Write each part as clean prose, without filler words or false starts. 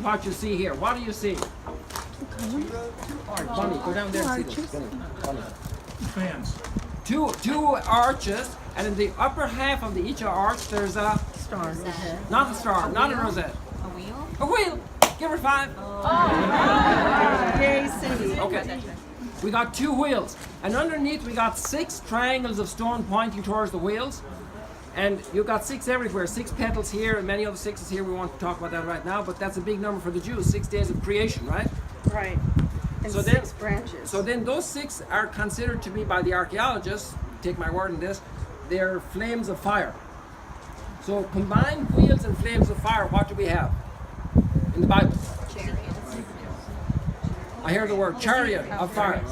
what you see here. What do you see? Bunny, go down there and see this. Bunny. Fans. Two arches, and in the upper half of each arch there's a Star. not a star, not a rosette. A wheel? A wheel. Give her 5. Yay, Cindy. Okay. We got 2 wheels, and underneath we got 6 triangles of stone pointing towards the wheels. And you got 6 everywhere, 6 petals here, and many other 6s here. We won't talk about that right now, but that's a big number for the Jews. 6 days of creation, right? Right. And So 6 branches. So then those 6 are considered to be by the archaeologists, take my word on this, they're flames of fire. So combined wheels and flames of fire, what do we have in the Bible? I hear the word chariot of fire.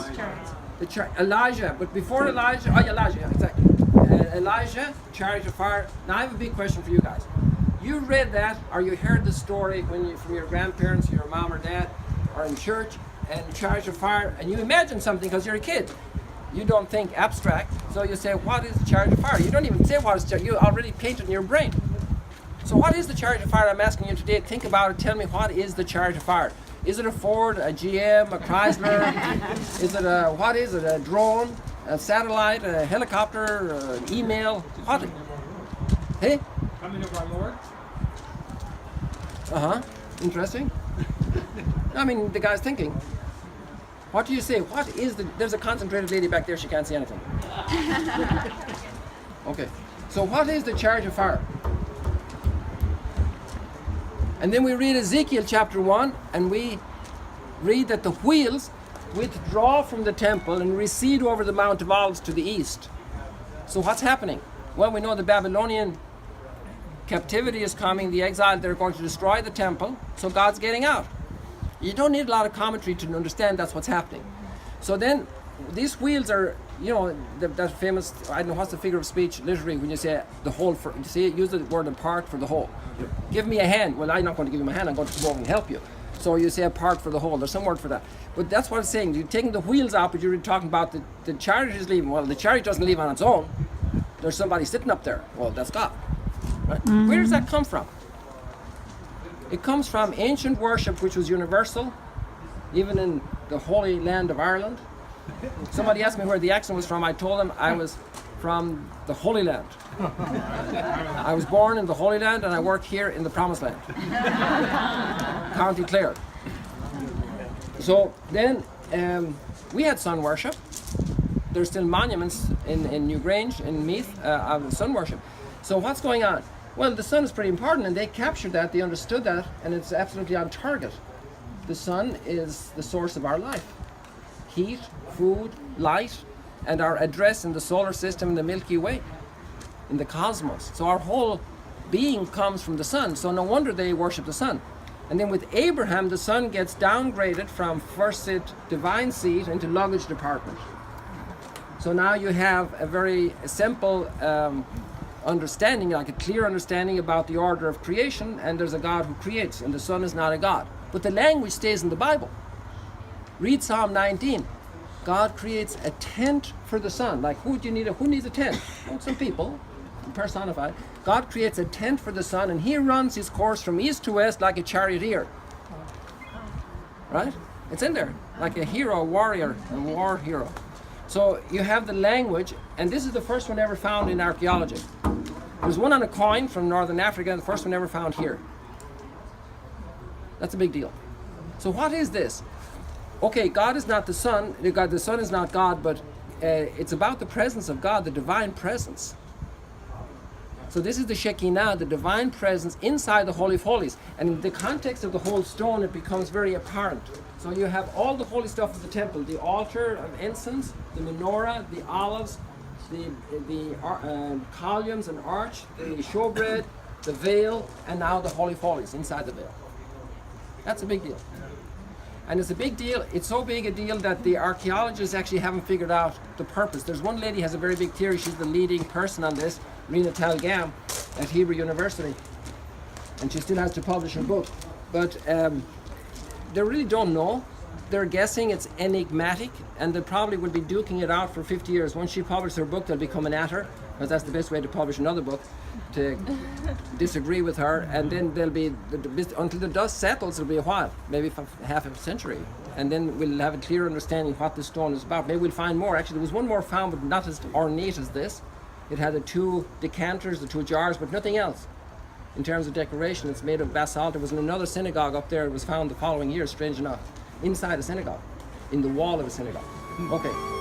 Elijah, but before Elijah, Elijah, yeah, exactly. Elijah, chariot of fire. Now I have a big question for you guys. You read that, or you heard the story from your grandparents, your mom or dad, or in church, and chariot of fire, and you imagine something because you're a kid. You don't think abstract, so you say, what is the chariot of fire? You don't even say what is chariot, you already paint it in your brain. So what is the chariot of fire? I'm asking you today, think about it, tell me, what is the chariot of fire? Is it a Ford, a GM, a Chrysler? Is it a drone, a satellite, a helicopter, an email? What? Hey? Coming of our Lord. Uh-huh, interesting. I mean, the guy's thinking. What do you say? What is there's a concentrated lady back there, she can't see anything. Okay, so what is the chariot of fire? And then we read Ezekiel chapter 1, and we read that the wheels withdraw from the temple and recede over the Mount of Olives to the east. So what's happening? Well, we know the Babylonian captivity is coming, the exile, they're going to destroy the temple, so God's getting out. You don't need a lot of commentary to understand that's what's happening. So then, these wheels are, you know, that famous, I don't know, what's the figure of speech, literally, when you say the whole, you see, use the word apart for the whole. Give me a hand. Well, I'm not going to give you my hand, I'm going to come over and help you. So you say apart for the whole, there's some word for that. But that's what it's saying, you're taking the wheels out, but you're talking about the chariot is leaving. Well, the chariot doesn't leave on its own. There's somebody sitting up there. Well, that's God. Right? Mm-hmm. Where does that come from? It comes from ancient worship, which was universal, even in the Holy Land of Ireland. Somebody asked me where the accent was from. I told them I was from the Holy Land. I was born in the Holy Land, and I work here in the Promised Land, County Clare. So then we had sun worship. There's still monuments in Newgrange, in Meath, of sun worship. So what's going on? Well, the sun is pretty important, and they captured that, they understood that, and it's absolutely on target. The sun is the source of our life. Heat, food, light, and our address in the solar system, in the Milky Way, in the cosmos. So our whole being comes from the sun, so no wonder they worship the sun. And then with Abraham, the sun gets downgraded from first seat, divine seat, into luggage department. So now you have a very simple understanding, like a clear understanding about the order of creation, and there's a God who creates, and the sun is not a God. But the language stays in the Bible. Read Psalm 19. God creates a tent for the sun. Like, who needs a tent? Well, some people, personified. God creates a tent for the sun, and he runs his course from east to west like a charioteer. Right? It's in there, like a hero, a warrior, a war hero. So you have the language, and this is the first one ever found in archaeology. There's one on a coin from Northern Africa, the first one ever found here. That's a big deal. So what is this? Okay, God is not the sun. The sun is not God, but it's about the presence of God, the divine presence. So this is the Shekinah, the divine presence inside the Holy of Holies. And in the context of the whole stone, it becomes very apparent. So you have all the holy stuff of the temple, the altar of incense, the menorah, the olives, the columns and arch, the showbread, the veil, and now the Holy of Holies inside the veil. That's a big deal. And it's a big deal. It's so big a deal that the archaeologists actually haven't figured out the purpose. There's one lady who has a very big theory. She's the leading person on this, Rena Talgam at Hebrew University. And she still has to publish her book. But they really don't know. They're guessing it's enigmatic, and they probably will be duking it out for 50 years. Once she publishes her book, they'll become an atter. because that's the best way to publish another book, to disagree with her, and then there'll be, until the dust settles, it'll be a while, maybe for half a century, and then we'll have a clear understanding what this stone is about. Maybe we'll find more. Actually, there was one more found, but not as ornate as this. It had the 2 decanters, the 2 jars, but nothing else. In terms of decoration, it's made of basalt. There was in another synagogue up there, it was found the following year, strange enough, inside a synagogue, in the wall of a synagogue. Okay.